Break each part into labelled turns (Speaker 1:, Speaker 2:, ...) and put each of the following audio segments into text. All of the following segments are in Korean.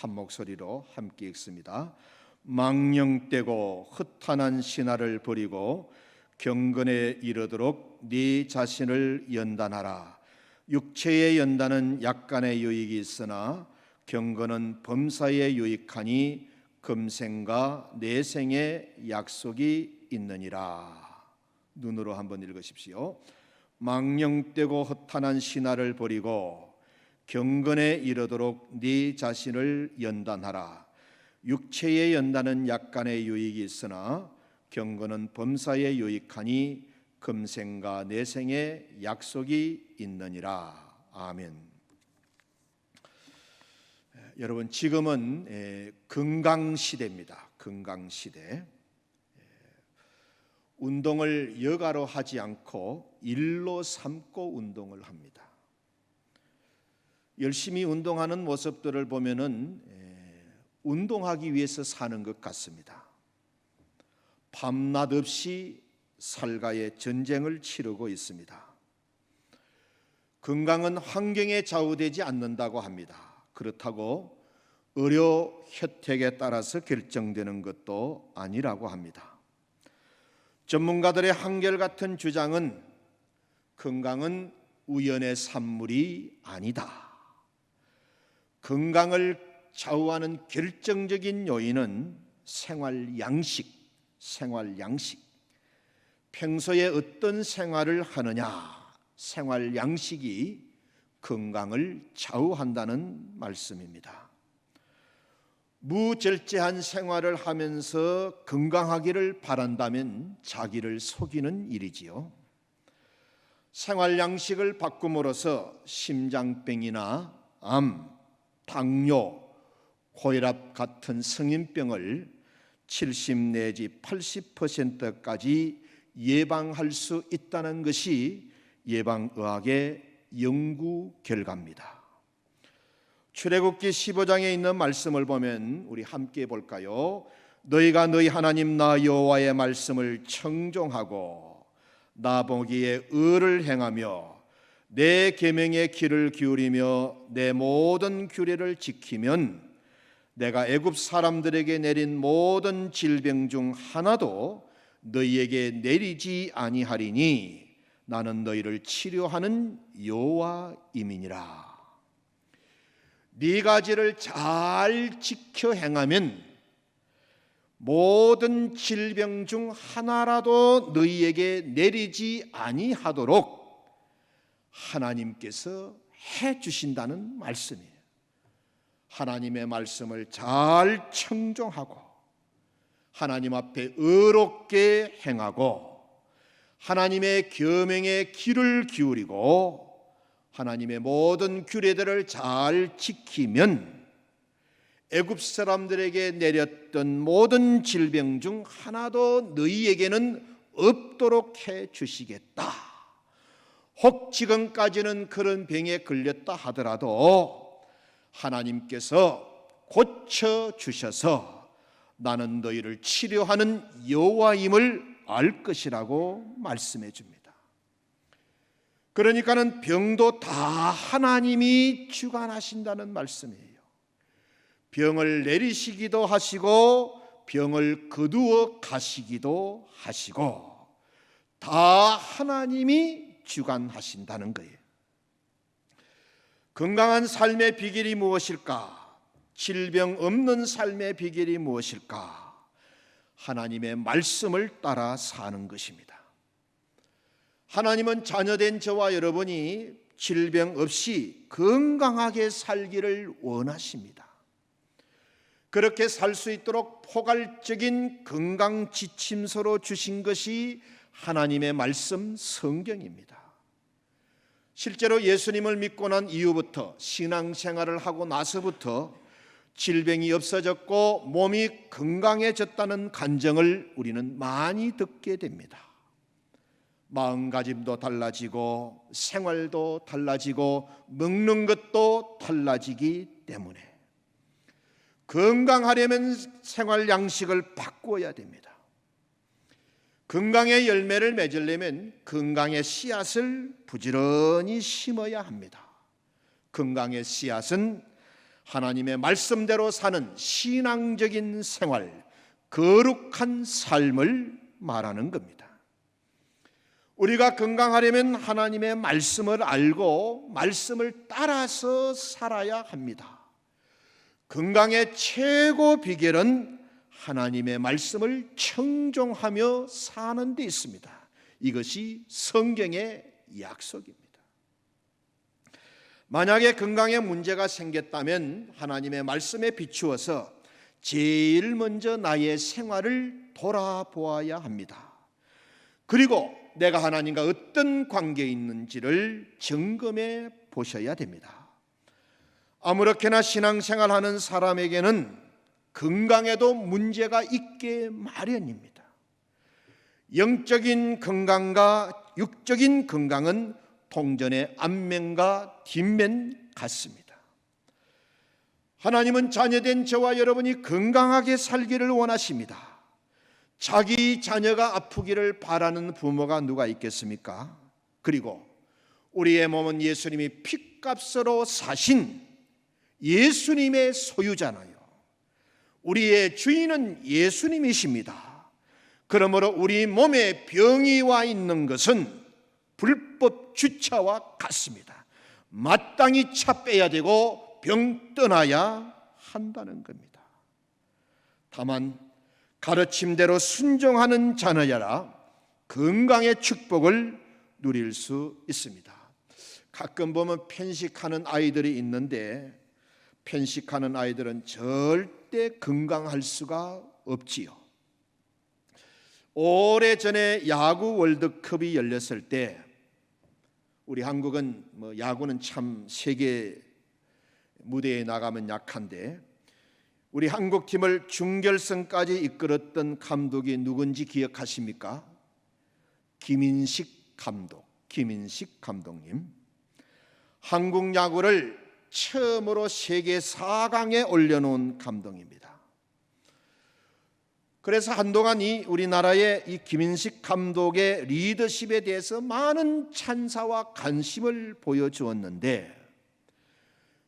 Speaker 1: 한 목소리로 함께 읽습니다. 망령되고 허탄한 신화를 버리고 경건에 이르도록 네 자신을 연단하라. 육체의 연단은 약간의 유익이 있으나 경건은 범사에 유익하니 금생과 내생의 약속이 있느니라. 눈으로 한번 읽으십시오. 망령되고 허탄한 신화를 버리고 경건에 이르도록 네 자신을 연단하라. 육체의 연단은 약간의 유익이 있으나 경건은 범사에 유익하니 금생과 내생의 약속이 있느니라. 아멘. 여러분, 지금은 건강시대입니다. 건강시대. 운동을 여가로 하지 않고 일로 삼고 운동을 합니다. 열심히 운동하는 모습들을 보면은 운동하기 위해서 사는 것 같습니다. 밤낮 없이 살가의 전쟁을 치르고 있습니다. 건강은 환경에 좌우되지 않는다고 합니다. 그렇다고 의료 혜택에 따라서 결정되는 것도 아니라고 합니다. 전문가들의 한결같은 주장은 건강은 우연의 산물이 아니다. 건강을 좌우하는 결정적인 요인은 생활 양식. 평소에 어떤 생활을 하느냐, 생활 양식이 건강을 좌우한다는 말씀입니다. 무절제한 생활을 하면서 건강하기를 바란다면 자기를 속이는 일이지요. 생활 양식을 바꿈으로써 심장병이나 암, 당뇨, 고혈압 같은 성인병을 70 내지 80%까지 예방할 수 있다는 것이 예방의학의 연구 결과입니다. 출애굽기 15장에 있는 말씀을 보면 우리 함께 볼까요? 너희가 너희 하나님 나 여호와의 말씀을 청종하고 나 보기에 의를 행하며 내 계명에 귀를 기울이며 내 모든 규례를 지키면 내가 애굽 사람들에게 내린 모든 질병 중 하나도 너희에게 내리지 아니하리니 나는 너희를 치료하는 여호와임이니라. 네 가지를 잘 지켜 행하면 모든 질병 중 하나라도 너희에게 내리지 아니하도록 하나님께서 해 주신다는 말씀이에요. 하나님의 말씀을 잘 청종하고 하나님 앞에 의롭게 행하고 하나님의 계명에 귀를 기울이고 하나님의 모든 규례들을 잘 지키면 애굽 사람들에게 내렸던 모든 질병 중 하나도 너희에게는 없도록 해 주시겠다. 혹 지금까지는 그런 병에 걸렸다 하더라도 하나님께서 고쳐주셔서 나는 너희를 치료하는 여호와임을 알 것이라고 말씀해 줍니다. 그러니까는 병도 다 하나님이 주관하신다는 말씀이에요. 병을 내리시기도 하시고 병을 거두어 가시기도 하시고 다 하나님이 주관하신다는 거예요. 건강한 삶의 비결이 무엇일까? 질병 없는 삶의 비결이 무엇일까? 하나님의 말씀을 따라 사는 것입니다. 하나님은 자녀된 저와 여러분이 질병 없이 건강하게 살기를 원하십니다. 그렇게 살 수 있도록 포괄적인 건강 지침서로 주신 것이 하나님의 말씀 성경입니다. 실제로 예수님을 믿고 난 이후부터 신앙생활을 하고 나서부터 질병이 없어졌고 몸이 건강해졌다는 간증을 우리는 많이 듣게 됩니다. 마음가짐도 달라지고 생활도 달라지고 먹는 것도 달라지기 때문에 건강하려면 생활 양식을 바꾸어야 됩니다. 건강의 열매를 맺으려면 건강의 씨앗을 부지런히 심어야 합니다. 건강의 씨앗은 하나님의 말씀대로 사는 신앙적인 생활, 거룩한 삶을 말하는 겁니다. 우리가 건강하려면 하나님의 말씀을 알고 말씀을 따라서 살아야 합니다. 건강의 최고 비결은 하나님의 말씀을 청종하며 사는 데 있습니다. 이것이 성경의 약속입니다. 만약에 건강에 문제가 생겼다면 하나님의 말씀에 비추어서 제일 먼저 나의 생활을 돌아보아야 합니다. 그리고 내가 하나님과 어떤 관계에 있는지를 점검해 보셔야 됩니다. 아무렇게나 신앙생활하는 사람에게는 건강에도 문제가 있게 마련입니다. 영적인 건강과 육적인 건강은 동전의 앞면과 뒷면 같습니다. 하나님은 자녀된 저와 여러분이 건강하게 살기를 원하십니다. 자기 자녀가 아프기를 바라는 부모가 누가 있겠습니까? 그리고 우리의 몸은 예수님이 핏값으로 사신 예수님의 소유잖아요. 우리의 주인은 예수님이십니다. 그러므로 우리 몸에 병이 와 있는 것은 불법 주차와 같습니다. 마땅히 차 빼야 되고 병 떠나야 한다는 겁니다. 다만 가르침대로 순종하는 자녀야라 건강의 축복을 누릴 수 있습니다. 가끔 보면 편식하는 아이들이 있는데 편식하는 아이들은 절대 건강할 수가 없지요. 오래전에 야구 월드컵이 열렸을 때 우리 한국은 야구는 참 세계 무대에 나가면 약한데 우리 한국팀을 준결승까지 이끌었던 감독이 누군지 기억하십니까? 김인식 감독님. 한국 야구를 처음으로 세계 4강에 올려놓은 감독입니다. 그래서 한동안 우리나라의 이 김인식 감독의 리더십에 대해서 많은 찬사와 관심을 보여주었는데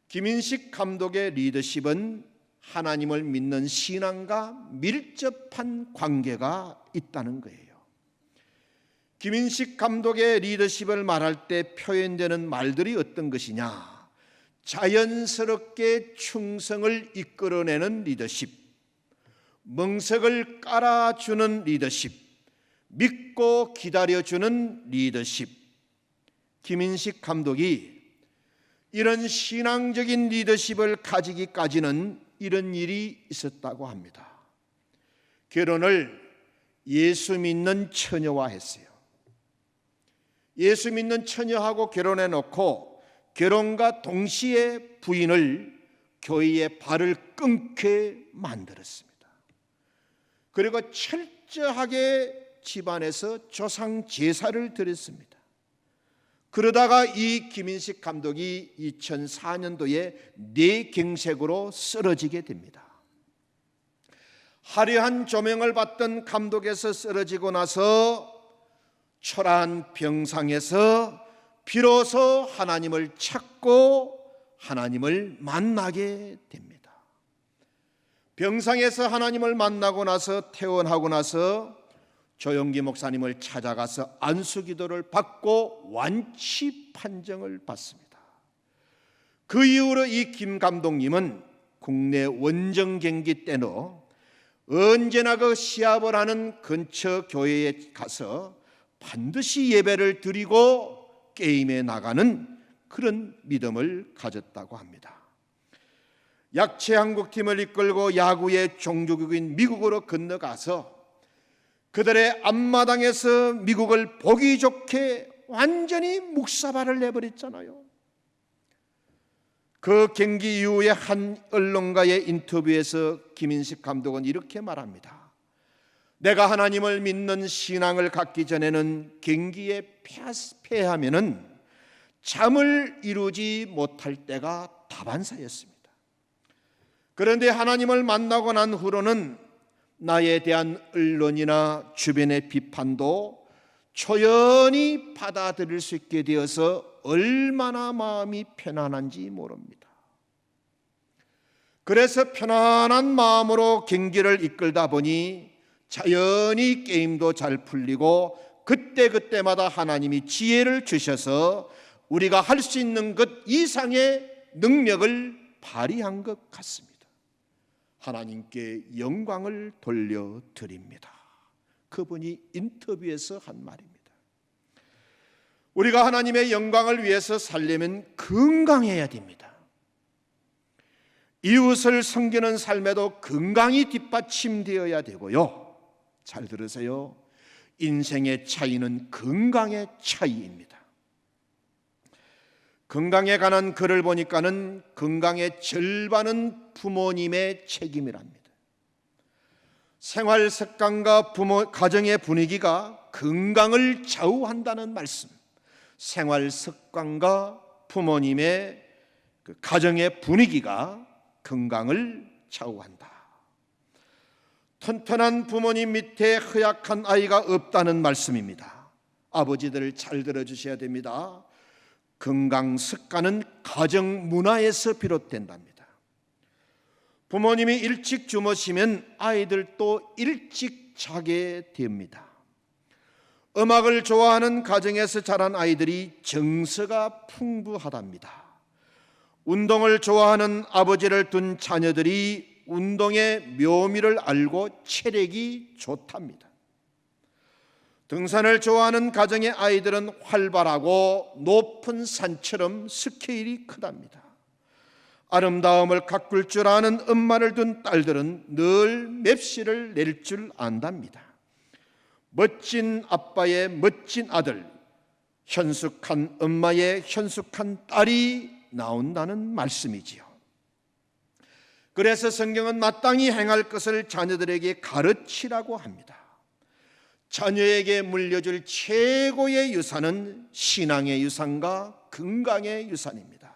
Speaker 1: 김인식 감독의 리더십은 하나님을 믿는 신앙과 밀접한 관계가 있다는 거예요. 김인식 감독의 리더십을 말할 때 표현되는 말들이 어떤 것이냐? 자연스럽게 충성을 이끌어내는 리더십, 멍석을 깔아주는 리더십, 믿고 기다려주는 리더십. 김인식 감독이 이런 신앙적인 리더십을 가지기까지는 이런 일이 있었다고 합니다. 결혼을 예수 믿는 처녀와 했어요. 예수 믿는 처녀하고 결혼해 놓고 결혼과 동시에 부인을 교회의 발을 끊게 만들었습니다. 그리고 철저하게 집안에서 조상 제사를 드렸습니다. 그러다가 이 김인식 감독이 2004년도에 뇌경색으로 쓰러지게 됩니다. 화려한 조명을 받던 감독에서 쓰러지고 나서 초라한 병상에서 비로소 하나님을 찾고 하나님을 만나게 됩니다. 병상에서 하나님을 만나고 나서 퇴원하고 나서 조영기 목사님을 찾아가서 안수기도를 받고 완치 판정을 받습니다. 그 이후로 이 김 감독님은 국내 원정 경기 때도 언제나 그 시합을 하는 근처 교회에 가서 반드시 예배를 드리고 게임에 나가는 그런 믿음을 가졌다고 합니다. 약체 한국팀을 이끌고 야구의 종주국인 미국으로 건너가서 그들의 앞마당에서 미국을 보기 좋게 완전히 묵사발을 내버렸잖아요. 그 경기 이후에 한 언론과의 인터뷰에서 김인식 감독은 이렇게 말합니다. 내가 하나님을 믿는 신앙을 갖기 전에는 경기에 패하면은 잠을 이루지 못할 때가 다반사였습니다. 그런데 하나님을 만나고 난 후로는 나에 대한 언론이나 주변의 비판도 초연히 받아들일 수 있게 되어서 얼마나 마음이 편안한지 모릅니다. 그래서 편안한 마음으로 경기를 이끌다 보니 자연히 게임도 잘 풀리고 그때그때마다 하나님이 지혜를 주셔서 우리가 할 수 있는 것 이상의 능력을 발휘한 것 같습니다. 하나님께 영광을 돌려드립니다. 그분이 인터뷰에서 한 말입니다. 우리가 하나님의 영광을 위해서 살려면 건강해야 됩니다. 이웃을 섬기는 삶에도 건강이 뒷받침되어야 되고요. 잘 들으세요. 인생의 차이는 건강의 차이입니다. 건강에 관한 글을 보니까는 건강의 절반은 부모님의 책임이랍니다. 생활 습관과 가정의 분위기가 건강을 좌우한다는 말씀. 생활 습관과 부모님의 가정의 분위기가 건강을 좌우한다. 튼튼한 부모님 밑에 허약한 아이가 없다는 말씀입니다. 아버지들 잘 들어주셔야 됩니다. 건강 습관은 가정 문화에서 비롯된답니다. 부모님이 일찍 주무시면 아이들도 일찍 자게 됩니다. 음악을 좋아하는 가정에서 자란 아이들이 정서가 풍부하답니다. 운동을 좋아하는 아버지를 둔 자녀들이 운동의 묘미를 알고 체력이 좋답니다. 등산을 좋아하는 가정의 아이들은 활발하고 높은 산처럼 스케일이 크답니다. 아름다움을 가꿀 줄 아는 엄마를 둔 딸들은 늘 맵시를 낼 줄 안답니다. 멋진 아빠의 멋진 아들, 현숙한 엄마의 현숙한 딸이 나온다는 말씀이지요. 그래서 성경은 마땅히 행할 것을 자녀들에게 가르치라고 합니다. 자녀에게 물려줄 최고의 유산은 신앙의 유산과 건강의 유산입니다.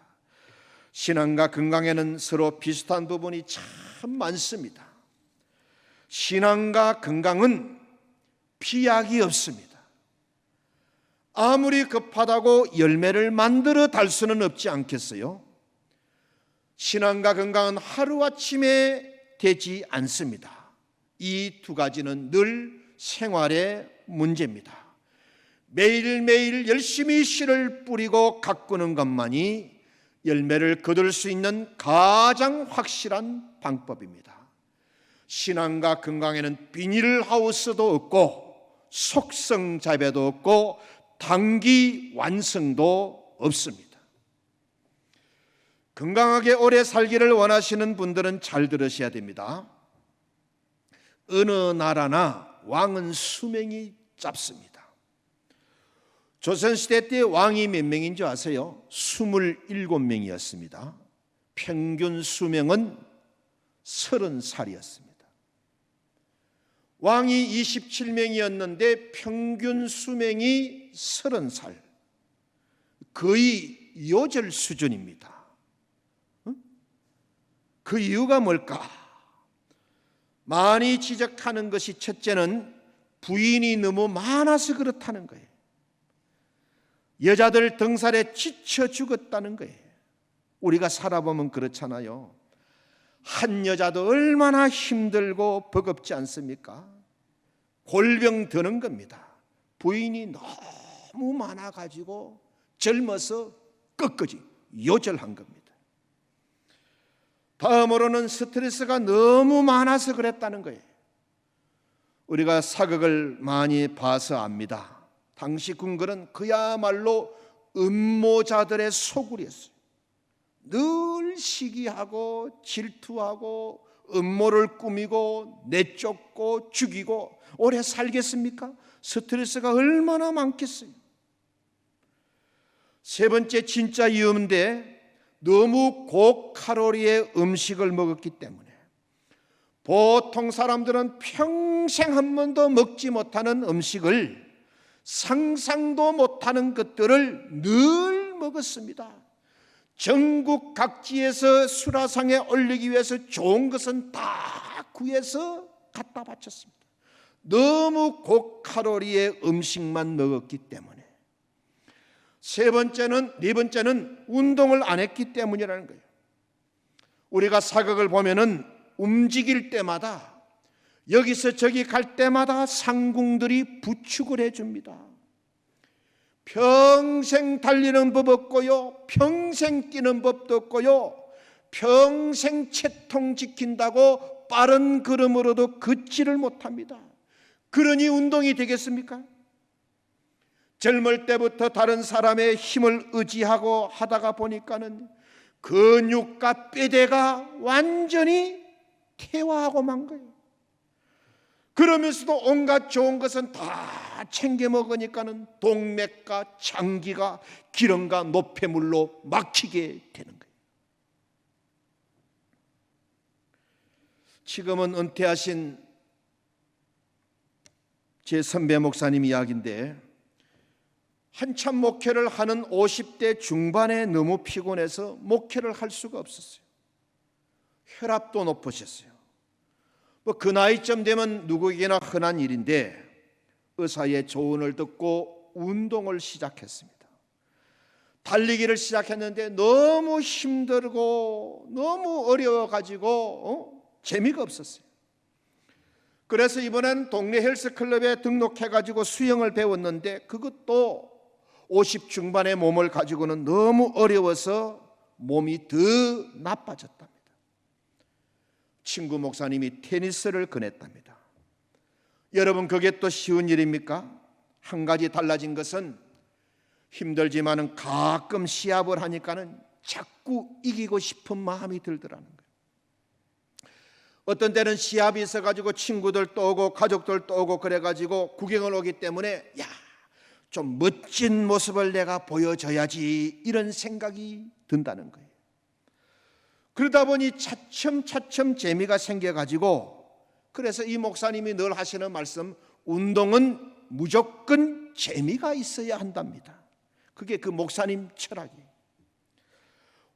Speaker 1: 신앙과 건강에는 서로 비슷한 부분이 참 많습니다. 신앙과 건강은 피약이 없습니다. 아무리 급하다고 열매를 만들어 달 수는 없지 않겠어요? 신앙과 건강은 하루아침에 되지 않습니다. 이 두 가지는 늘 생활의 문제입니다. 매일매일 열심히 씨를 뿌리고 가꾸는 것만이 열매를 거둘 수 있는 가장 확실한 방법입니다. 신앙과 건강에는 비닐하우스도 없고 속성자배도 없고 단기 완성도 없습니다. 건강하게 오래 살기를 원하시는 분들은 잘 들으셔야 됩니다. 어느 나라나 왕은 수명이 짧습니다. 조선시대 때 왕이 몇 명인 줄 아세요? 27명이었습니다. 평균 수명은 30살이었습니다. 왕이 27명이었는데 평균 수명이 30살. 거의 요절 수준입니다. 그 이유가 뭘까? 많이 지적하는 것이 첫째는 부인이 너무 많아서 그렇다는 거예요. 여자들 등살에 지쳐 죽었다는 거예요. 우리가 살아보면 그렇잖아요. 한 여자도 얼마나 힘들고 버겁지 않습니까? 골병 드는 겁니다. 부인이 너무 많아가지고 젊어서 끝까지 요절한 겁니다. 다음으로는 스트레스가 너무 많아서 그랬다는 거예요. 우리가 사극을 많이 봐서 압니다. 당시 궁궐은 그야말로 음모자들의 소굴이었어요. 늘 시기하고 질투하고 음모를 꾸미고 내쫓고 죽이고 오래 살겠습니까? 스트레스가 얼마나 많겠어요. 세 번째 진짜 이유인데 너무 고칼로리의 음식을 먹었기 때문에 보통 사람들은 평생 한 번도 먹지 못하는 음식을 상상도 못하는 것들을 늘 먹었습니다. 전국 각지에서 수라상에 올리기 위해서 좋은 것은 다 구해서 갖다 바쳤습니다. 너무 고칼로리의 음식만 먹었기 때문에. 네 번째는 운동을 안 했기 때문이라는 거예요. 우리가 사극을 보면은 움직일 때마다, 여기서 저기 갈 때마다 상궁들이 부축을 해줍니다. 평생 달리는 법 없고요, 평생 뛰는 법도 없고요, 평생 채통 지킨다고 빠른 걸음으로도 걷지를 못합니다. 그러니 운동이 되겠습니까? 젊을 때부터 다른 사람의 힘을 의지하고 하다가 보니까는 근육과 뼈대가 완전히 퇴화하고 만 거예요. 그러면서도 온갖 좋은 것은 다 챙겨 먹으니까는 동맥과 장기가 기름과 노폐물로 막히게 되는 거예요. 지금은 은퇴하신 제 선배 목사님 이야기인데, 한참 목회를 하는 50대 중반에 너무 피곤해서 목회를 할 수가 없었어요. 혈압도 높으셨어요. 그 나이쯤 되면 누구에게나 흔한 일인데, 의사의 조언을 듣고 운동을 시작했습니다. 달리기를 시작했는데 너무 힘들고 너무 어려워가지고 재미가 없었어요. 그래서 이번엔 동네 헬스클럽에 등록해가지고 수영을 배웠는데, 그것도 50 중반의 몸을 가지고는 너무 어려워서 몸이 더 나빠졌답니다. 친구 목사님이 테니스를 권했답니다. 여러분, 그게 또 쉬운 일입니까? 한 가지 달라진 것은, 힘들지만은 가끔 시합을 하니까는 자꾸 이기고 싶은 마음이 들더라는 거예요. 어떤 때는 시합이 있어가지고 친구들 또 오고 가족들 또 오고 그래가지고 구경을 오기 때문에, 야, 좀 멋진 모습을 내가 보여줘야지, 이런 생각이 든다는 거예요. 그러다 보니 차츰차츰 재미가 생겨가지고, 그래서 이 목사님이 늘 하시는 말씀, 운동은 무조건 재미가 있어야 한답니다. 그게 그 목사님 철학이에요.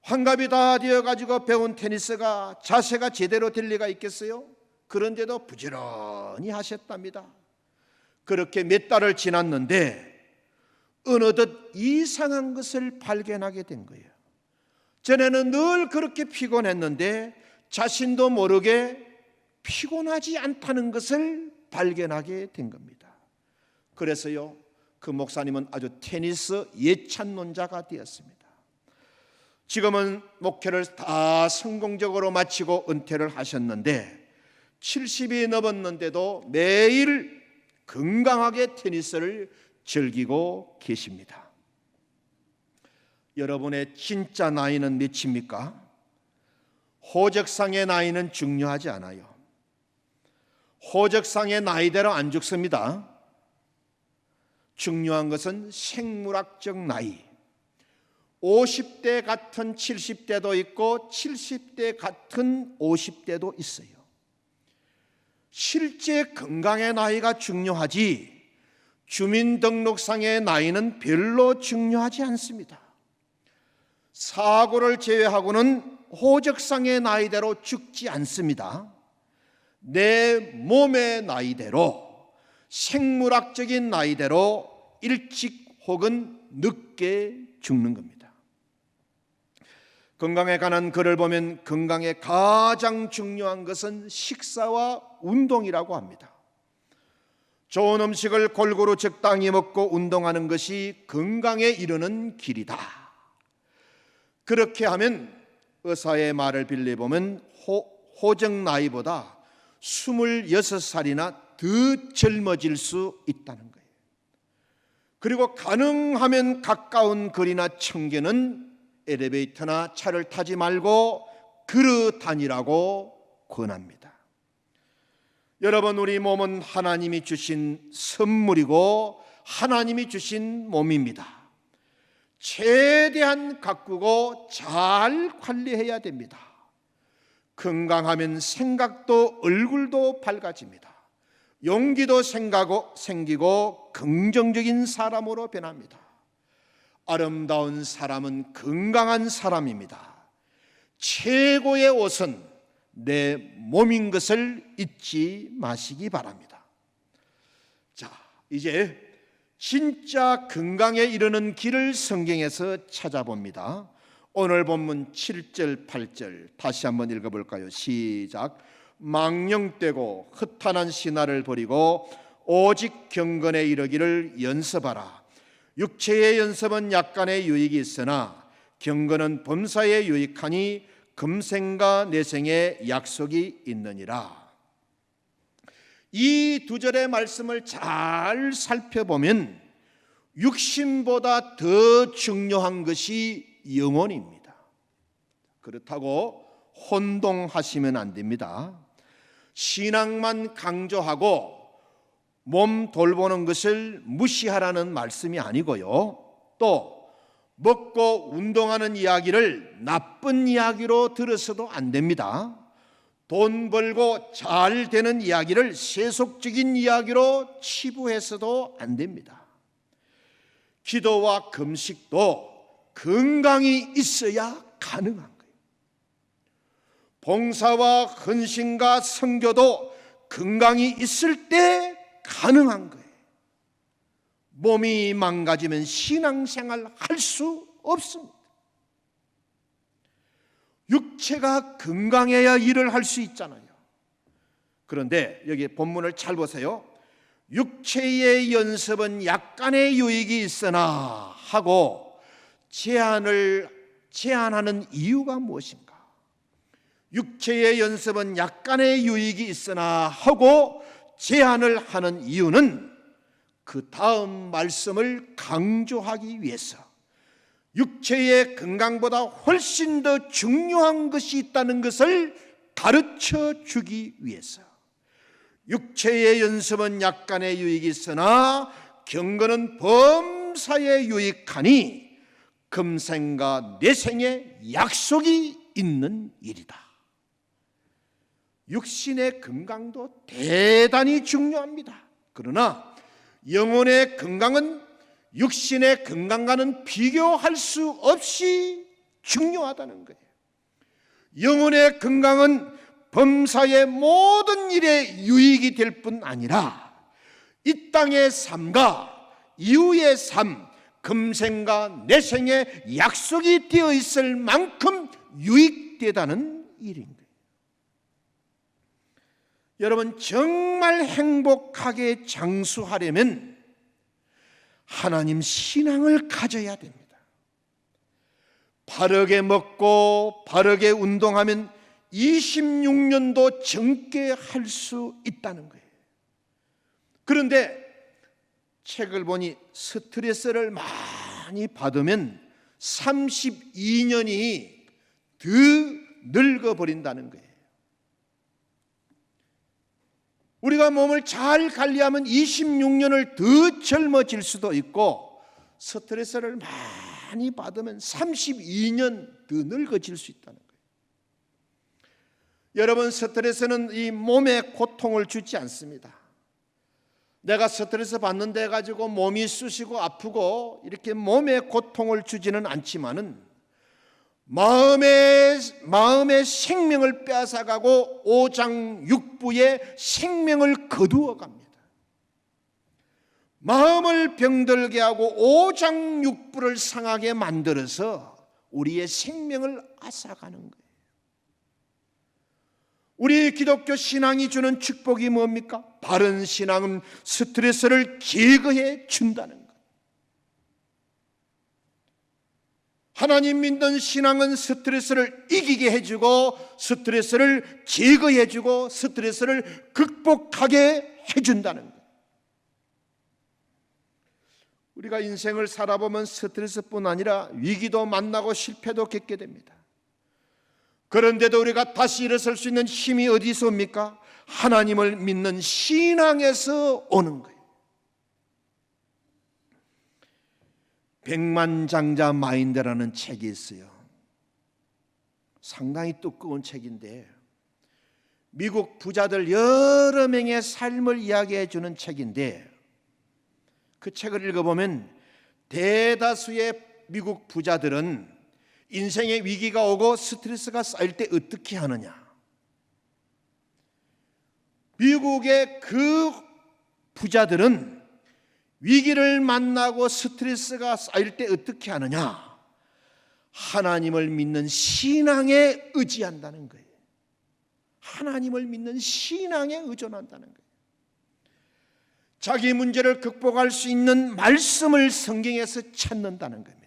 Speaker 1: 환갑이 다 되어가지고 배운 테니스가 자세가 제대로 될 리가 있겠어요? 그런데도 부지런히 하셨답니다. 그렇게 몇 달을 지났는데 어느덧 이상한 것을 발견하게 된 거예요. 전에는 늘 그렇게 피곤했는데 자신도 모르게 피곤하지 않다는 것을 발견하게 된 겁니다. 그래서요, 그 목사님은 아주 테니스 예찬론자가 되었습니다. 지금은 목회를 다 성공적으로 마치고 은퇴를 하셨는데, 70이 넘었는데도 매일 건강하게 테니스를 즐기고 계십니다. 여러분의 진짜 나이는 몇입니까? 호적상의 나이는 중요하지 않아요. 호적상의 나이대로 안 죽습니다. 중요한 것은 생물학적 나이. 50대 같은 70대도 있고 70대 같은 50대도 있어요. 실제 건강의 나이가 중요하지, 주민등록상의 나이는 별로 중요하지 않습니다. 사고를 제외하고는 호적상의 나이대로 죽지 않습니다. 내 몸의 나이대로, 생물학적인 나이대로 일찍 혹은 늦게 죽는 겁니다. 건강에 관한 글을 보면 건강에 가장 중요한 것은 식사와 운동이라고 합니다. 좋은 음식을 골고루 적당히 먹고 운동하는 것이 건강에 이르는 길이다. 그렇게 하면 의사의 말을 빌려보면 호적 나이보다 26살이나 더 젊어질 수 있다는 거예요. 그리고 가능하면 가까운 거리나 청계는 엘리베이터나 차를 타지 말고 걸어 다니라고 권합니다. 여러분, 우리 몸은 하나님이 주신 선물이고 하나님이 주신 몸입니다. 최대한 가꾸고 잘 관리해야 됩니다. 건강하면 생각도 얼굴도 밝아집니다. 용기도 생기고 긍정적인 사람으로 변합니다. 아름다운 사람은 건강한 사람입니다. 최고의 옷은 내 몸인 것을 잊지 마시기 바랍니다. 자, 이제 진짜 건강에 이르는 길을 성경에서 찾아봅니다. 오늘 본문 7절 8절 다시 한번 읽어볼까요? 시작. 망령되고 허탄한 신화를 버리고 오직 경건에 이르기를 연습하라. 육체의 연습은 약간의 유익이 있으나 경건은 범사에 유익하니 금생과 내생에 약속이 있느니라. 이 두 절의 말씀을 잘 살펴보면 육신보다 더 중요한 것이 영혼입니다. 그렇다고 혼동하시면 안 됩니다. 신앙만 강조하고 몸 돌보는 것을 무시하라는 말씀이 아니고요, 또 먹고 운동하는 이야기를 나쁜 이야기로 들어서도 안 됩니다. 돈 벌고 잘 되는 이야기를 세속적인 이야기로 치부해서도 안 됩니다. 기도와 금식도 건강이 있어야 가능한 거예요. 봉사와 헌신과 선교도 건강이 있을 때 가능한 거예요. 몸이 망가지면 신앙생활 할 수 없습니다. 육체가 건강해야 일을 할 수 있잖아요. 그런데 여기 본문을 잘 보세요. 육체의 연습은 약간의 유익이 있으나 하고 제한하는 이유가 무엇인가? 육체의 연습은 약간의 유익이 있으나 하고 제한을 하는 이유는 그 다음 말씀을 강조하기 위해서, 육체의 건강보다 훨씬 더 중요한 것이 있다는 것을 가르쳐 주기 위해서. 육체의 연습은 약간의 유익이 있으나 경건은 범사에 유익하니 금생과 내생에 약속이 있는 일이다. 육신의 건강도 대단히 중요합니다. 그러나 영혼의 건강은 육신의 건강과는 비교할 수 없이 중요하다는 거예요. 영혼의 건강은 범사의 모든 일에 유익이 될 뿐 아니라 이 땅의 삶과 이후의 삶, 금생과 내생에 약속이 되어 있을 만큼 유익되다는 일인 거예요. 여러분, 정말 행복하게 장수하려면 하나님 신앙을 가져야 됩니다. 바르게 먹고 바르게 운동하면 26년도 젊게 할 수 있다는 거예요. 그런데 책을 보니 스트레스를 많이 받으면 32년이 더 늙어버린다는 거예요. 우리가 몸을 잘 관리하면 26년을 더 젊어질 수도 있고, 스트레스를 많이 받으면 32년 더 늙어질 수 있다는 거예요. 여러분, 스트레스는 이 몸에 고통을 주지 않습니다. 내가 스트레스 받는데 가지고 몸이 쑤시고 아프고 이렇게 몸에 고통을 주지는 않지만은 마음의 생명을 빼앗아가고 오장육부의 생명을 거두어 갑니다. 마음을 병들게 하고 오장육부를 상하게 만들어서 우리의 생명을 앗아가는 거예요. 우리 기독교 신앙이 주는 축복이 뭡니까? 바른 신앙은 스트레스를 제거해 준다는 것. 하나님 믿는 신앙은 스트레스를 이기게 해주고 스트레스를 제거해주고 스트레스를 극복하게 해준다는 것. 우리가 인생을 살아보면 스트레스뿐 아니라 위기도 만나고 실패도 겪게 됩니다. 그런데도 우리가 다시 일어설 수 있는 힘이 어디서 옵니까? 하나님을 믿는 신앙에서 오는 거예요. 백만장자 마인드라는 책이 있어요. 상당히 두꺼운 책인데 미국 부자들 여러 명의 삶을 이야기해 주는 책인데, 그 책을 읽어보면 대다수의 미국 부자들은 인생의 위기가 오고 스트레스가 쌓일 때 어떻게 하느냐, 미국의 그 부자들은 위기를 만나고 스트레스가 쌓일 때 어떻게 하느냐, 하나님을 믿는 신앙에 의지한다는 거예요. 하나님을 믿는 신앙에 의존한다는 거예요. 자기 문제를 극복할 수 있는 말씀을 성경에서 찾는다는 겁니다.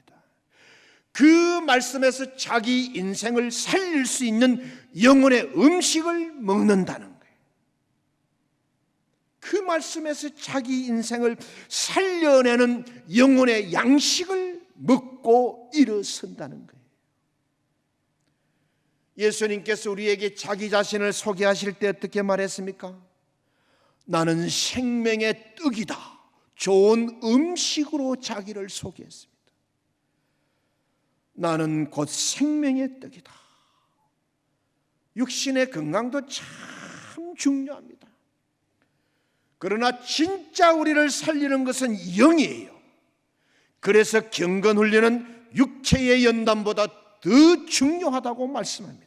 Speaker 1: 그 말씀에서 자기 인생을 살릴 수 있는 영혼의 음식을 먹는다는 거예요. 그 말씀에서 자기 인생을 살려내는 영혼의 양식을 먹고 일어선다는 거예요. 예수님께서 우리에게 자기 자신을 소개하실 때 어떻게 말했습니까? 나는 생명의 떡이다. 좋은 음식으로 자기를 소개했습니다. 나는 곧 생명의 떡이다. 육신의 건강도 참 중요합니다. 그러나 진짜 우리를 살리는 것은 영이에요. 그래서 경건훈련은 육체의 연단보다 더 중요하다고 말씀합니다.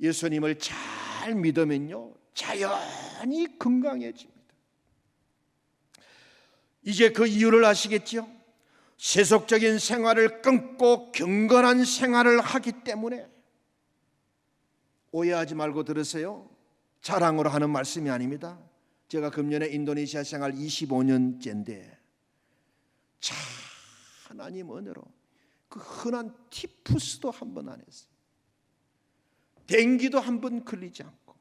Speaker 1: 예수님을 잘 믿으면요, 자연히 건강해집니다. 이제 그 이유를 아시겠죠? 세속적인 생활을 끊고 경건한 생활을 하기 때문에. 오해하지 말고 들으세요. 자랑으로 하는 말씀이 아닙니다. 제가 금년에 인도네시아 생활 25년째인데 참 하나님 은혜로 그 흔한 티푸스도 한 번 안 했어요. 댕기도 한 번 걸리지 않고.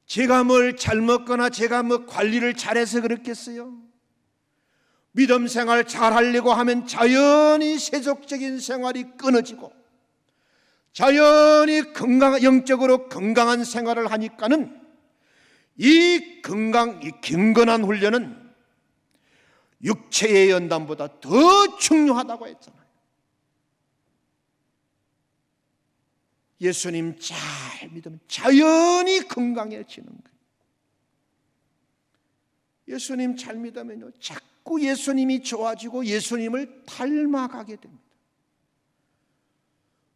Speaker 1: 제가 뭘 잘 먹거나 제가 뭐 관리를 잘해서 그렇겠어요? 믿음 생활 잘하려고 하면 자연히 세속적인 생활이 끊어지고 자연히 영적으로 건강한 생활을 하니까는 이 경건한 훈련은 육체의 연단보다 더 중요하다고 했잖아요. 예수님 잘 믿으면 자연히 건강해지는 거예요. 예수님 잘 믿으면요, 자꾸 예수님이 좋아지고 예수님을 닮아가게 됩니다.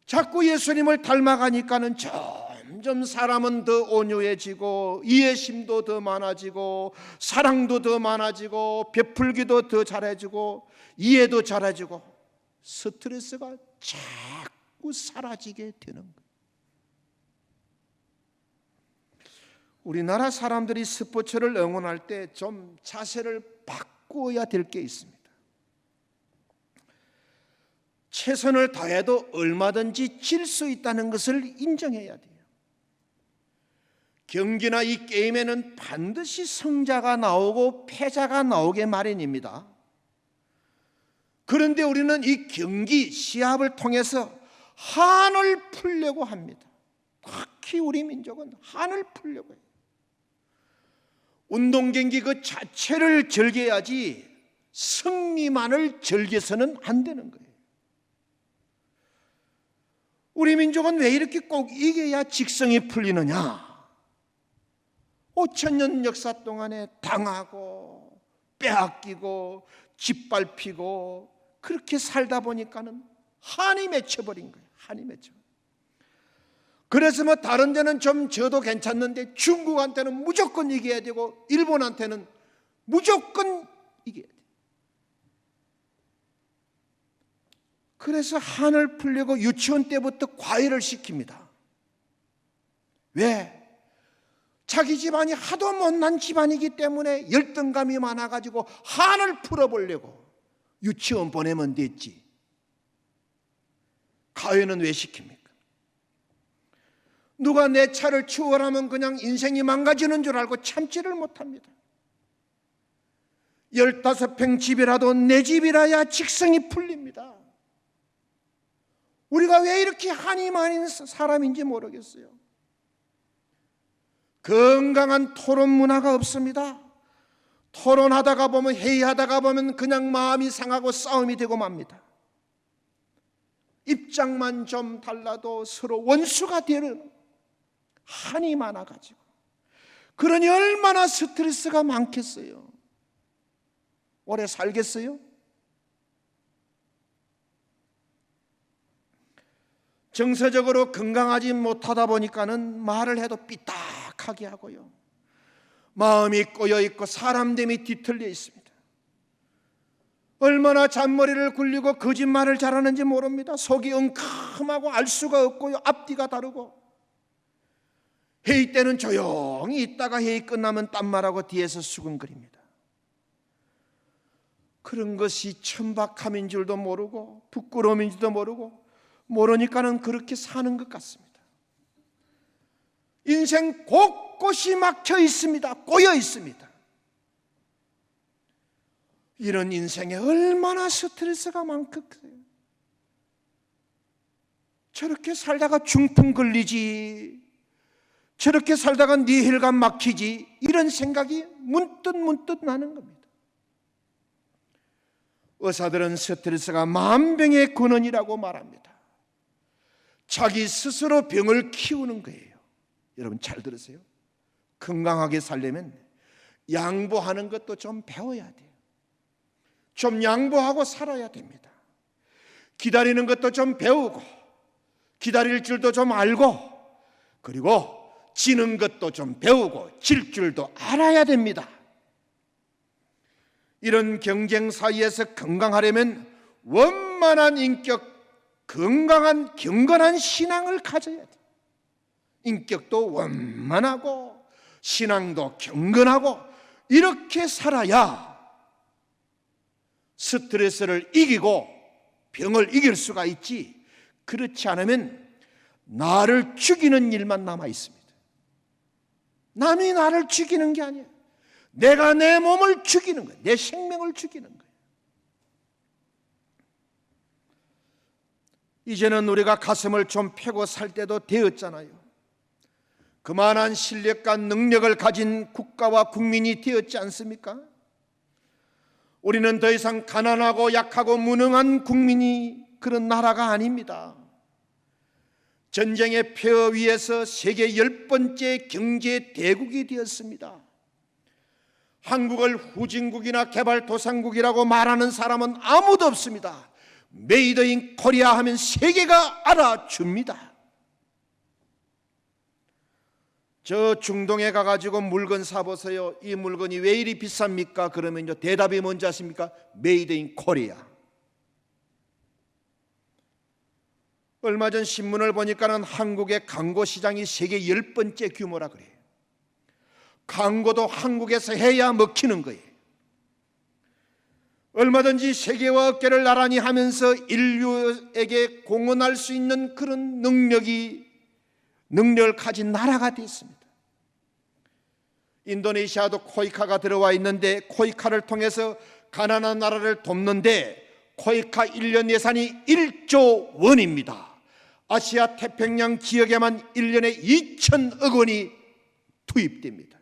Speaker 1: 자꾸 예수님을 닮아가니까는 점점 사람은 더 온유해지고 이해심도 더 많아지고 사랑도 더 많아지고 베풀기도 더 잘해지고 이해도 잘해지고 스트레스가 자꾸 사라지게 되는 거예요. 우리나라 사람들이 스포츠를 응원할 때 좀 자세를 바꾸어야 될 게 있습니다. 최선을 다해도 얼마든지 질 수 있다는 것을 인정해야 돼요. 경기나 이 게임에는 반드시 승자가 나오고 패자가 나오게 마련입니다. 그런데 우리는 이 경기, 시합을 통해서 한을 풀려고 합니다. 특히 우리 민족은 한을 풀려고 해요. 운동 경기 그 자체를 즐겨야지 승리만을 즐겨서는 안 되는 거예요. 우리 민족은 왜 이렇게 꼭 이겨야 직성이 풀리느냐? 5,000년 역사 동안에 당하고 빼앗기고 짓밟히고 그렇게 살다 보니까는 한이 맺혀버린 거예요. 한이 맺혀. 그래서 뭐 다른 데는 좀 져도 괜찮는데 중국한테는 무조건 이겨야 되고 일본한테는 무조건 이겨야 돼요. 그래서 한을 풀려고 유치원 때부터 과외를 시킵니다. 왜? 자기 집안이 하도 못난 집안이기 때문에 열등감이 많아가지고 한을 풀어보려고 유치원 보내면 됐지. 과외는 왜 시킵니까? 누가 내 차를 추월하면 그냥 인생이 망가지는 줄 알고 참지를 못합니다. 15평 집이라도 내 집이라야 직성이 풀립니다. 우리가 왜 이렇게 한이 많은 사람인지 모르겠어요. 건강한 토론 문화가 없습니다. 토론하다가 보면, 회의하다가 보면 그냥 마음이 상하고 싸움이 되고 맙니다. 입장만 좀 달라도 서로 원수가 되는 한이 많아가지고. 그러니 얼마나 스트레스가 많겠어요. 오래 살겠어요? 정서적으로 건강하지 못하다 보니까는 말을 해도 삐딱하게 하고요. 마음이 꼬여있고 사람됨이 뒤틀려 있습니다. 얼마나 잔머리를 굴리고 거짓말을 잘하는지 모릅니다. 속이 엉큼하고 알 수가 없고요, 앞뒤가 다르고, 회의 때는 조용히 있다가 회의 끝나면 딴말하고 뒤에서 수근거립니다. 그런 것이 천박함인 줄도 모르고 부끄러움인지도 모르니까는 그렇게 사는 것 같습니다. 인생 곳곳이 막혀 있습니다. 꼬여 있습니다. 이런 인생에 얼마나 스트레스가 많겠어요. 저렇게 살다가 중풍 걸리지, 저렇게 살다가 뇌혈관 막히지, 이런 생각이 문득 나는 겁니다. 의사들은 스트레스가 만병의 근원이라고 말합니다. 자기 스스로 병을 키우는 거예요. 여러분 잘 들으세요. 건강하게 살려면 양보하는 것도 좀 배워야 돼요. 좀 양보하고 살아야 됩니다. 기다리는 것도 좀 배우고, 기다릴 줄도 좀 알고, 그리고 지는 것도 좀 배우고 질 줄도 알아야 됩니다. 이런 경쟁 사이에서 건강하려면 원만한 인격, 건강한 경건한 신앙을 가져야 돼. 인격도 원만하고 신앙도 경건하고 이렇게 살아야 스트레스를 이기고 병을 이길 수가 있지, 그렇지 않으면 나를 죽이는 일만 남아 있습니다. 남이 나를 죽이는 게 아니에요. 내가 내 몸을 죽이는 거예요. 내 생명을 죽이는 거예요. 이제는 우리가 가슴을 좀 펴고 살 때도 되었잖아요. 그만한 실력과 능력을 가진 국가와 국민이 되었지 않습니까? 우리는 더 이상 가난하고 약하고 무능한 국민이 그런 나라가 아닙니다. 전쟁의 폐허 위에서 세계 10번째 경제 대국이 되었습니다. 한국을 후진국이나 개발도상국이라고 말하는 사람은 아무도 없습니다. 메이드 인 코리아 하면 세계가 알아줍니다. 저 중동에 가가지고 물건 사보세요. 이 물건이 왜 이리 비쌉니까? 그러면요, 대답이 뭔지 아십니까? 메이드 인 코리아. 얼마 전 신문을 보니까는 한국의 광고 시장이 세계 10번째 규모라 그래요. 광고도 한국에서 해야 먹히는 거예요. 얼마든지 세계와 어깨를 나란히 하면서 인류에게 공헌할 수 있는 그런 능력을 가진 나라가 됐습니다. 인도네시아도 코이카가 들어와 있는데, 코이카를 통해서 가난한 나라를 돕는데 코이카 1년 예산이 1조 원입니다. 아시아 태평양 지역에만 1년에 2천억 원이 투입됩니다.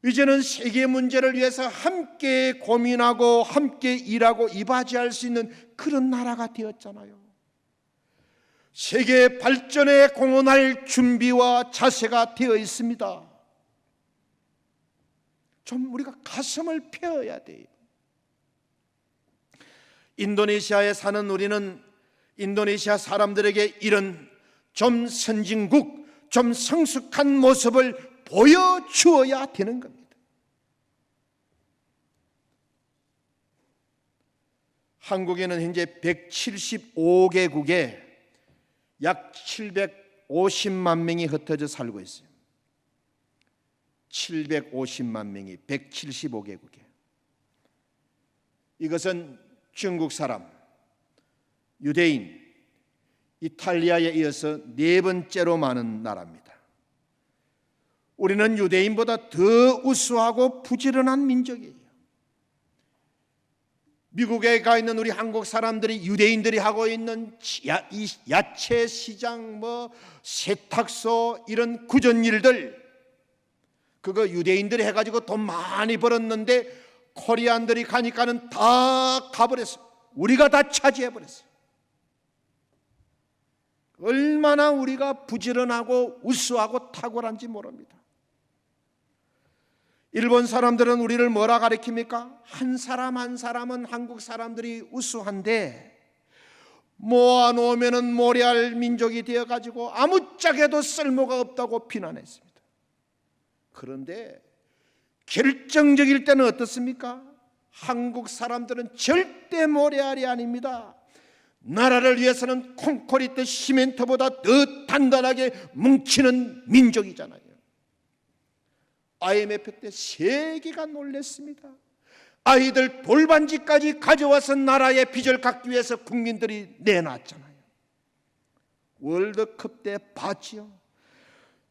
Speaker 1: 이제는 세계 문제를 위해서 함께 고민하고 함께 일하고 이바지할 수 있는 그런 나라가 되었잖아요. 세계 발전에 공헌할 준비와 자세가 되어 있습니다. 좀 우리가 가슴을 펴야 돼요. 인도네시아에 사는 우리는 인도네시아 사람들에게 이런 좀 선진국, 좀 성숙한 모습을 보여주어야 되는 겁니다. 한국에는 현재 175개국에 약 750만 명이 흩어져 살고 있어요. 750만 명이 175개국에. 이것은 중국 사람, 유대인, 이탈리아에 이어서 네 번째로 많은 나라입니다. 우리는 유대인보다 더 우수하고 부지런한 민족이에요. 미국에 가 있는 우리 한국 사람들이, 유대인들이 하고 있는 야채 시장, 세탁소, 이런 구전 일들, 그거 유대인들이 해가지고 돈 많이 벌었는데 코리안들이 가니까는 다 가버렸어요. 우리가 다 차지해버렸어요. 얼마나 우리가 부지런하고 우수하고 탁월한지 모릅니다. 일본 사람들은 우리를 뭐라 가리킵니까? 한 사람 한 사람은 한국 사람들이 우수한데 모아놓으면 모래알 민족이 되어가지고 아무짝에도 쓸모가 없다고 비난했습니다. 그런데 결정적일 때는 어떻습니까? 한국 사람들은 절대 모래알이 아닙니다. 나라를 위해서는 콘크리트 시멘트보다 더 단단하게 뭉치는 민족이잖아요. IMF 때 세계가 놀랐습니다. 아이들 돌반지까지 가져와서 나라의 빚을 갚기 위해서 국민들이 내놨잖아요. 월드컵 때 봤지요.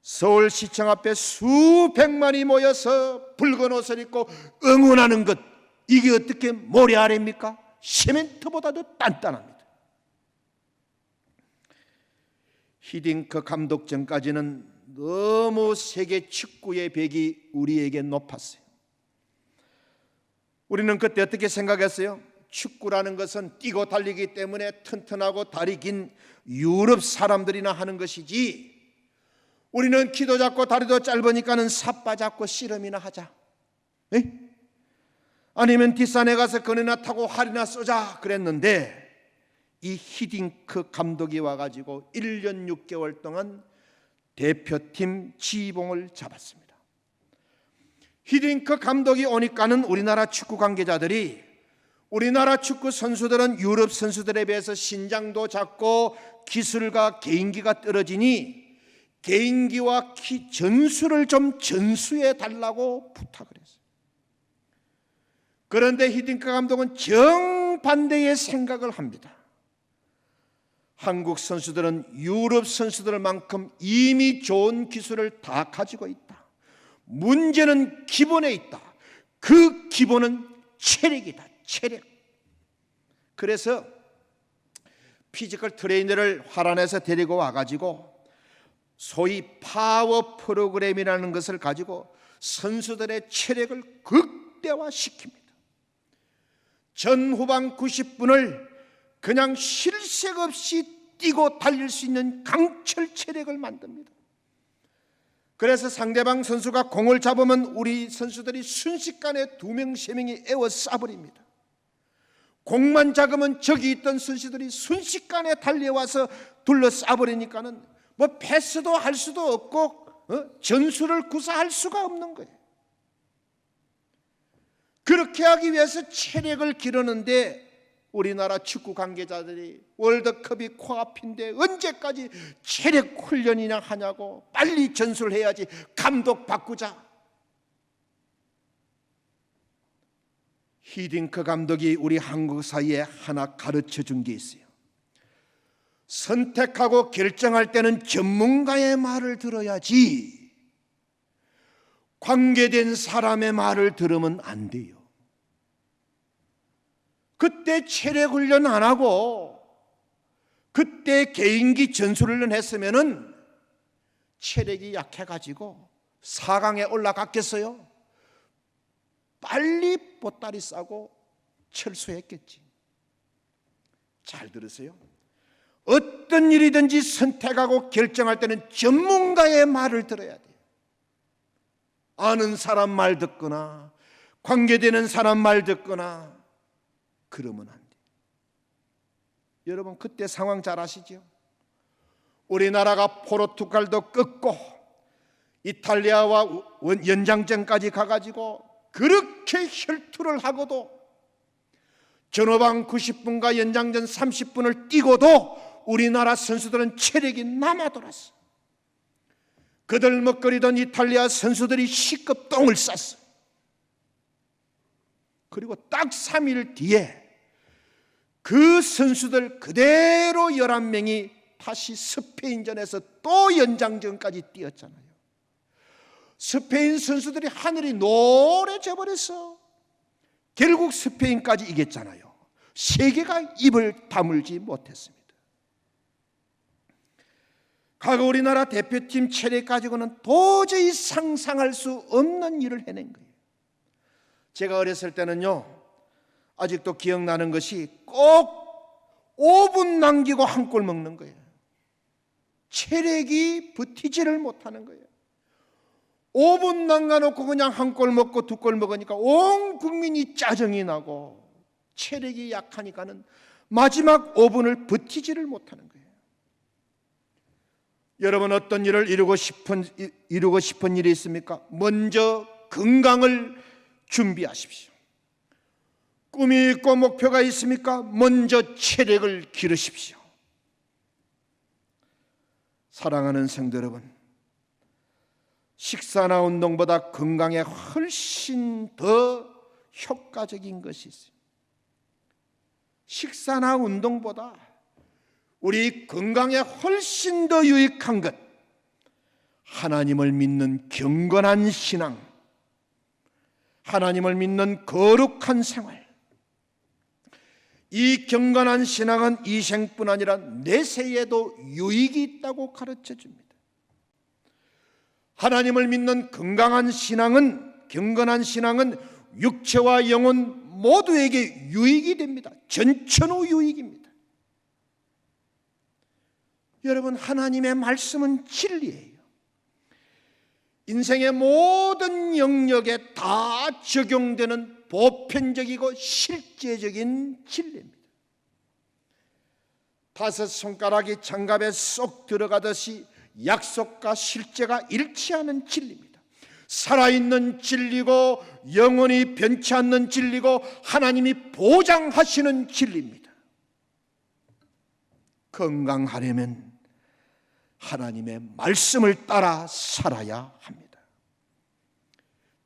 Speaker 1: 서울시청 앞에 수백만이 모여서 붉은 옷을 입고 응원하는 것, 이게 어떻게 모래알입니까? 시멘트보다도 단단합니다. 히딩크 감독 전까지는 너무 세계 축구의 벽이 우리에게 높았어요. 우리는 그때 어떻게 생각했어요? 축구라는 것은 뛰고 달리기 때문에 튼튼하고 다리 긴 유럽 사람들이나 하는 것이지, 우리는 키도 작고 다리도 짧으니까는 삿바 잡고 씨름이나 하자, 에? 아니면 뒷산에 가서 그네나 타고 활이나 쏘자 그랬는데, 이 히딩크 감독이 와가지고 1년 6개월 동안 대표팀 지봉을 잡았습니다. 히딩크 감독이 오니까는 우리나라 축구 관계자들이, 우리나라 축구 선수들은 유럽 선수들에 비해서 신장도 작고 기술과 개인기가 떨어지니 개인기와 전술을 좀 전수해 달라고 부탁을 했어요. 그런데 히딩크 감독은 정반대의 생각을 합니다. 한국 선수들은 유럽 선수들만큼 이미 좋은 기술을 다 가지고 있다. 문제는 기본에 있다. 그 기본은 체력이다. 체력. 그래서 피지컬 트레이너를 화란에서 데리고 와가지고 소위 파워 프로그램이라는 것을 가지고 선수들의 체력을 극대화시킵니다. 전후반 90분을 그냥 실색 없이 뛰고 달릴 수 있는 강철 체력을 만듭니다. 그래서 상대방 선수가 공을 잡으면 우리 선수들이 순식간에 2명, 3명이 에워싸버립니다. 공만 잡으면 저기 있던 선수들이 순식간에 달려와서 둘러싸버리니까는 뭐 패스도 할 수도 없고 전술을 구사할 수가 없는 거예요. 그렇게 하기 위해서 체력을 기르는데 우리나라 축구 관계자들이 월드컵이 코앞인데 언제까지 체력 훈련이나 하냐고, 빨리 전술해야지, 감독 바꾸자. 히딩크 감독이 우리 한국 사회에 하나 가르쳐 준 게 있어요. 선택하고 결정할 때는 전문가의 말을 들어야지 관계된 사람의 말을 들으면 안 돼요. 그때 체력 훈련 안 하고 그때 개인기 전술을 했으면은 체력이 약해가지고 4강에 올라갔겠어요? 빨리 보따리 싸고 철수했겠지. 잘 들으세요. 어떤 일이든지 선택하고 결정할 때는 전문가의 말을 들어야 돼요. 아는 사람 말 듣거나 관계되는 사람 말 듣거나 그러면 안 돼요. 여러분 그때 상황 잘 아시죠? 우리나라가 포르투갈도 꺾고 이탈리아와 연장전까지 가가지고 그렇게 혈투를 하고도 전후반 90분과 연장전 30분을 뛰고도 우리나라 선수들은 체력이 남아돌았어. 그들먹거리던 이탈리아 선수들이 C급 똥을 쌌어. 그리고 딱 3일 뒤에 그 선수들 그대로 11명이 다시 스페인전에서 또 연장전까지 뛰었잖아요. 스페인 선수들이 하늘이 노래져 버렸어. 결국 스페인까지 이겼잖아요. 세계가 입을 다물지 못했습니다. 과거 우리나라 대표팀 체력 가지고는 도저히 상상할 수 없는 일을 해낸 거예요. 제가 어렸을 때는요, 아직도 기억나는 것이 꼭 5분 남기고 한 골 먹는 거예요. 체력이 버티지를 못하는 거예요. 5분 남겨놓고 그냥 한 골 먹고 2골 먹으니까 온 국민이 짜증이 나고 체력이 약하니까는 마지막 5분을 버티지를 못하는 거예요. 여러분 어떤 일을 이루고 싶은 일이 있습니까? 먼저 건강을 준비하십시오. 꿈이 있고 목표가 있습니까? 먼저 체력을 기르십시오. 사랑하는 성도 여러분, 식사나 운동보다 건강에 훨씬 더 효과적인 것이 있어요. 식사나 운동보다 우리 건강에 훨씬 더 유익한 것, 하나님을 믿는 경건한 신앙, 하나님을 믿는 거룩한 생활. 이 경건한 신앙은 이 생뿐 아니라 내세에도 유익이 있다고 가르쳐 줍니다. 하나님을 믿는 건강한 신앙은, 경건한 신앙은 육체와 영혼 모두에게 유익이 됩니다. 전천후 유익입니다. 여러분, 하나님의 말씀은 진리예요. 인생의 모든 영역에 다 적용되는 보편적이고 실제적인 진리입니다. 5 손가락이 장갑에 쏙 들어가듯이 약속과 실제가 일치하는 진리입니다. 살아있는 진리고 영원히 변치 않는 진리고 하나님이 보장하시는 진리입니다. 건강하려면 하나님의 말씀을 따라 살아야 합니다.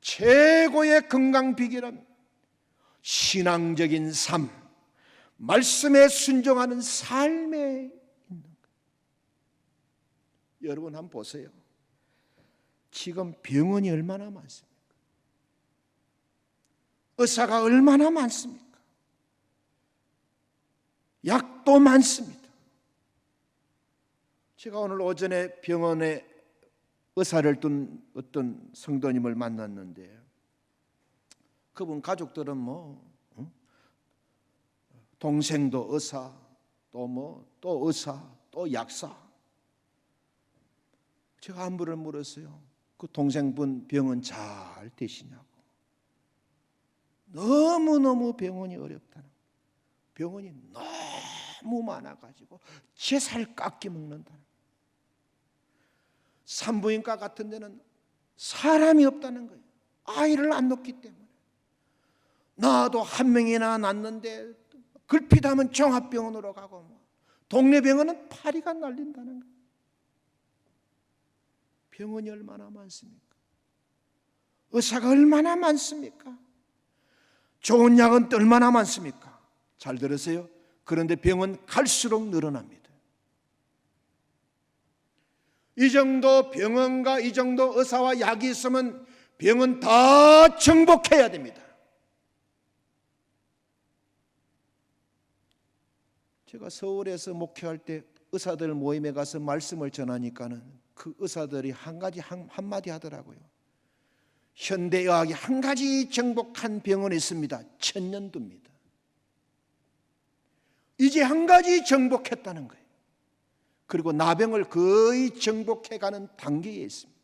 Speaker 1: 최고의 건강 비결은 신앙적인 삶, 말씀에 순종하는 삶에 있는 것. 여러분 한번 보세요. 지금 병원이 얼마나 많습니까? 의사가 얼마나 많습니까? 약도 많습니다. 제가 오늘 오전에 병원에 의사를 둔 어떤 성도님을 만났는데, 그분 가족들은 동생도 의사, 또 의사, 또 약사. 제가 안부를 물었어요. 그 동생분 병은 잘 되시냐고. 너무너무 병원이 어렵다는, 병원이 너무 많아가지고 제 살 깎기 먹는다는. 산부인과 같은 데는 사람이 없다는 거예요. 아이를 안 낳기 때문에. 나도 한 명이나 낳는데 글피다면 종합병원으로 가고, 동네 병원은 파리가 날린다는 거예요. 병원이 얼마나 많습니까? 의사가 얼마나 많습니까? 좋은 약은 또 얼마나 많습니까? 잘 들으세요. 그런데 병은 갈수록 늘어납니다. 이 정도 병원과 이 정도 의사와 약이 있으면 병은 다 정복해야 됩니다. 제가 서울에서 목회할 때 의사들 모임에 가서 말씀을 전하니까는 그 의사들이 한마디 하더라고요. 현대의학이 한 가지 정복한 병원이 있습니다. 천년두입니다. 이제 한 가지 정복했다는 거예요. 그리고 나병을 거의 정복해가는 단계에 있습니다.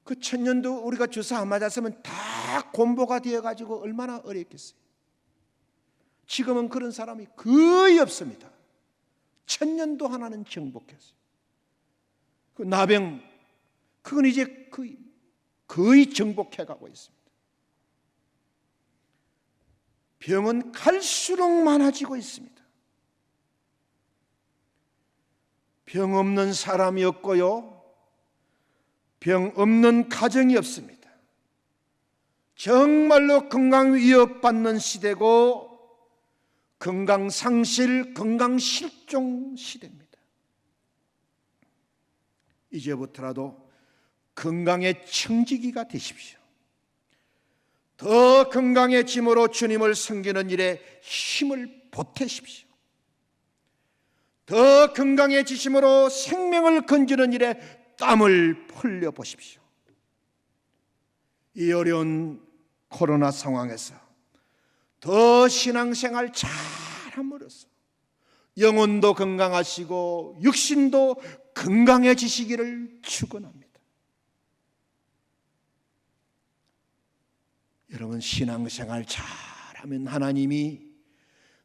Speaker 1: 그 천년두 우리가 주사 안 맞았으면 다 곰보가 되어가지고 얼마나 어렵겠어요. 지금은 그런 사람이 거의 없습니다. 천년두 하나는 정복했어요. 그 나병, 그건 이제 거의 정복해가고 있습니다. 병은 갈수록 많아지고 있습니다. 병 없는 사람이 없고요, 병 없는 가정이 없습니다. 정말로 건강 위협받는 시대고 건강 상실, 건강 실종 시대입니다. 이제부터라도 건강의 청지기가 되십시오. 더 건강해짐으로 주님을 섬기는 일에 힘을 보태십시오. 더 건강해지심으로 생명을 건지는 일에 땀을 흘려보십시오. 이 어려운 코로나 상황에서 더 신앙생활 잘함으로써 영혼도 건강하시고 육신도 건강해지시기를 축원합니다. 여러분, 신앙생활 잘하면 하나님이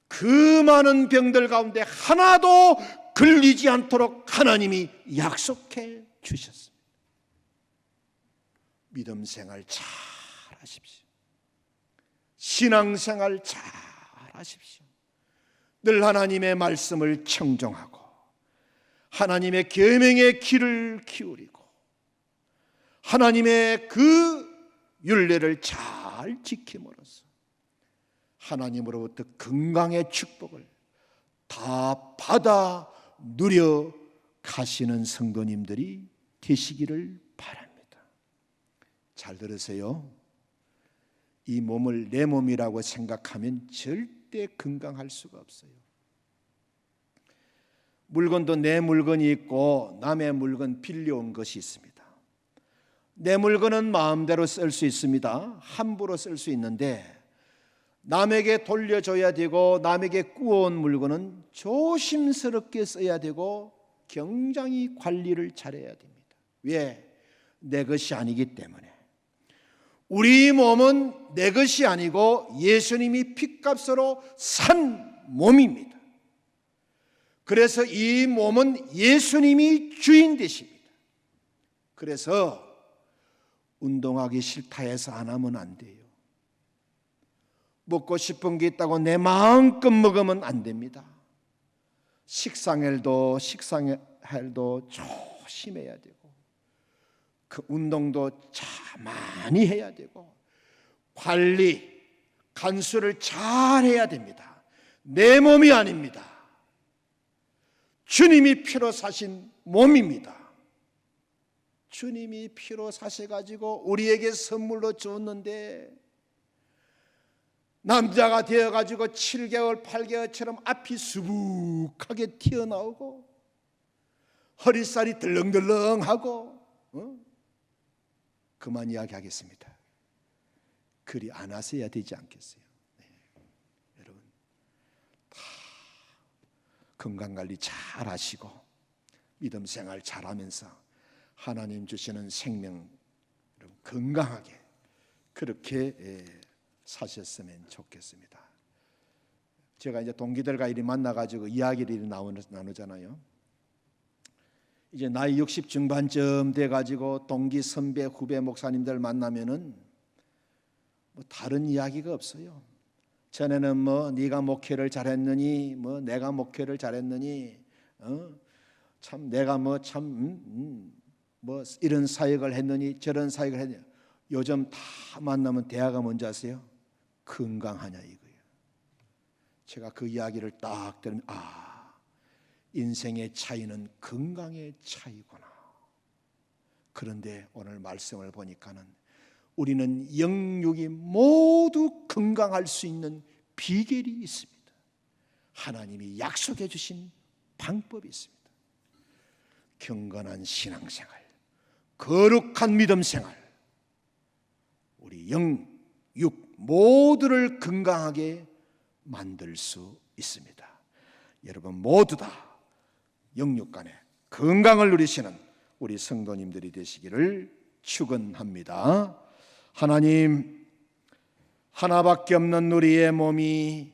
Speaker 1: 그 많은 병들 가운데 하나도 걸리지 않도록 하나님이 약속해 주셨습니다. 믿음 생활 잘 하십시오. 신앙 생활 잘 하십시오. 늘 하나님의 말씀을 청종하고 하나님의 계명의 귀를 기울이고 하나님의 그 율례를 잘 지킴으로써 하나님으로부터 건강의 축복을 다 받아 누려 가시는 성도님들이 되시기를 바랍니다. 잘 들으세요. 이 몸을 내 몸이라고 생각하면 절대 건강할 수가 없어요. 물건도 내 물건이 있고 남의 물건 빌려온 것이 있습니다. 내 물건은 마음대로 쓸 수 있습니다. 함부로 쓸 수 있는데 남에게 돌려줘야 되고 남에게 구워온 물건은 조심스럽게 써야 되고 굉장히 관리를 잘해야 됩니다. 왜? 내 것이 아니기 때문에. 우리 몸은 내 것이 아니고 예수님이 핏값으로 산 몸입니다. 그래서 이 몸은 예수님이 주인 되십니다. 그래서 운동하기 싫다 해서 안 하면 안 돼요. 먹고 싶은 게 있다고 내 마음껏 먹으면 안 됩니다. 식상헬도 조심해야 되고 그 운동도 참 많이 해야 되고 관리, 간수를 잘 해야 됩니다. 내 몸이 아닙니다. 주님이 피로 사신 몸입니다. 주님이 피로 사셔가지고 우리에게 선물로 줬는데 남자가 되어가지고 7개월, 8개월처럼 앞이 수북하게 튀어나오고 허리살이 덜렁덜렁하고 그만 이야기하겠습니다. 그리 안 하셔야 되지 않겠어요? 네. 여러분 다 건강관리 잘 하시고 믿음 생활 잘하면서 하나님 주시는 생명 건강하게 그렇게 사셨으면 좋겠습니다. 제가 이제 동기들과 이리 만나가지고 이야기를 나누잖아요. 이제 나이 60 중반쯤 돼가지고 동기, 선배, 후배 목사님들 만나면은 뭐 다른 이야기가 없어요. 전에는 뭐 네가 목회를 잘했느니, 뭐 내가 목회를 잘했느니, 참 내가 뭐 참 뭐 이런 사역을 했느니 저런 사역을 했느니. 요즘 다 만나면 대화가 뭔지 아세요? 건강하냐 이거예요. 제가 그 이야기를 딱 들으면 인생의 차이는 건강의 차이구나. 그런데 오늘 말씀을 보니까는 우리는 영육이 모두 건강할 수 있는 비결이 있습니다. 하나님이 약속해 주신 방법이 있습니다. 경건한 신앙생활, 거룩한 믿음생활, 우리 영, 육 모두를 건강하게 만들 수 있습니다. 여러분 모두 다 영육간에 건강을 누리시는 우리 성도님들이 되시기를 축원합니다. 하나님, 하나밖에 없는 우리의 몸이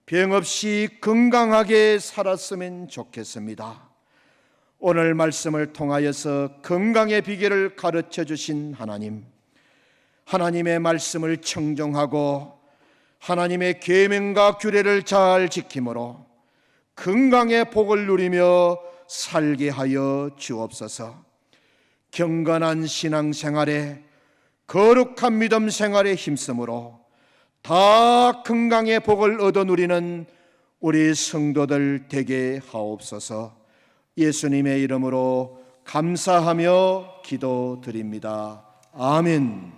Speaker 1: 병 없이 건강하게 살았으면 좋겠습니다. 오늘 말씀을 통하여서 건강의 비결을 가르쳐 주신 하나님, 하나님의 말씀을 청종하고 하나님의 계명과 규례를 잘 지킴으로 건강의 복을 누리며 살게 하여 주옵소서. 경건한 신앙생활에 거룩한 믿음 생활에 힘쓰므로 다 건강의 복을 얻어 누리는 우리 성도들 되게 하옵소서. 예수님의 이름으로 감사하며 기도드립니다. 아멘.